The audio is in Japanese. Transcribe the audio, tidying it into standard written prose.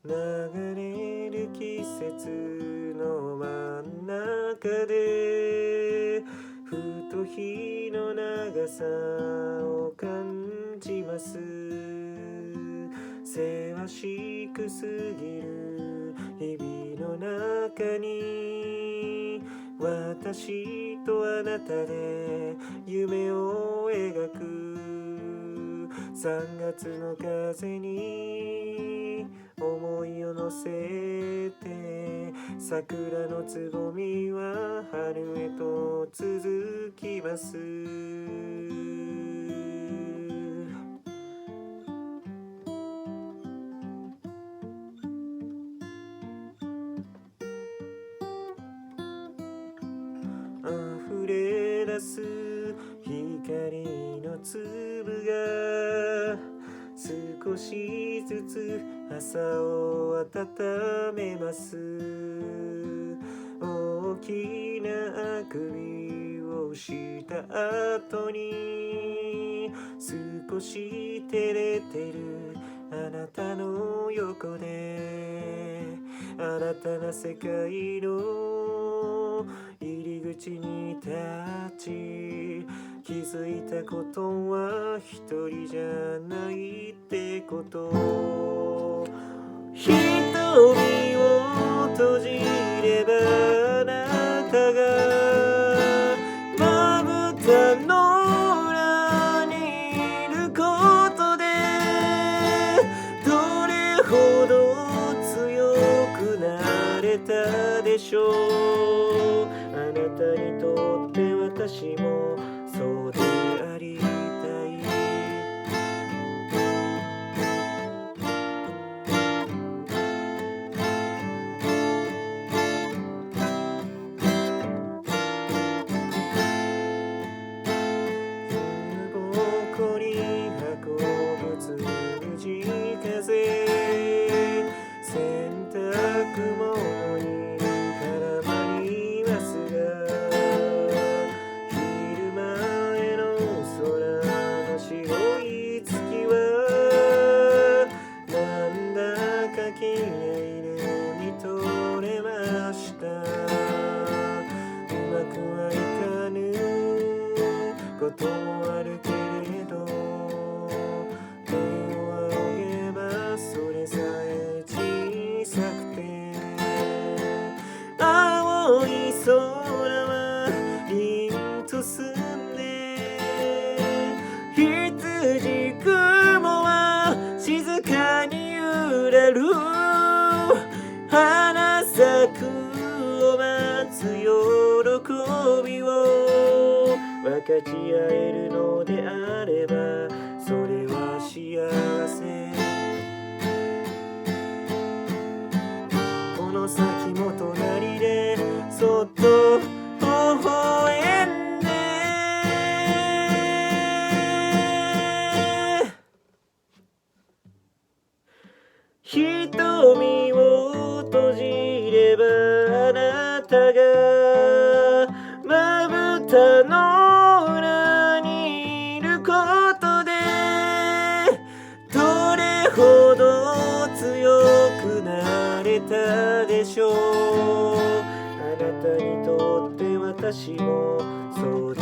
流れる季節の真ん中でふと日の長さを感じます。せわしくすぎる日々の中に私とあなたで夢を描く3月の風に思いを乗せて桜のつぼみは春へと続きます。溢れ出す光の粒が少しずつ朝を温めます。大きなあくびをした後に少し照れてるあなたの横で新たな世界の入り口に立ち気づいたことは一人じゃないってこと。瞳を閉じればあなたがまぶたの裏にいることでどれほど強くなれたでしょう。あなたにとって私もそうでありたい。ぼこり運ぶつむじ風洗濯物に絡まりますが昼前の空の白い月はなんだか綺麗で見とれました。うまくはいかぬこともあるけれど手を仰げばそれさえ小さくて青い空は凛と澄んで羊雲は静かに揺れる花咲くを待つ喜びを分かち合えるのであればそれは幸せ。この先も隣でそっと微笑んで瞳を閉じればあなたがまぶたの裏にいることでどれほど強くなれたでしょう。あなたにとって私もそう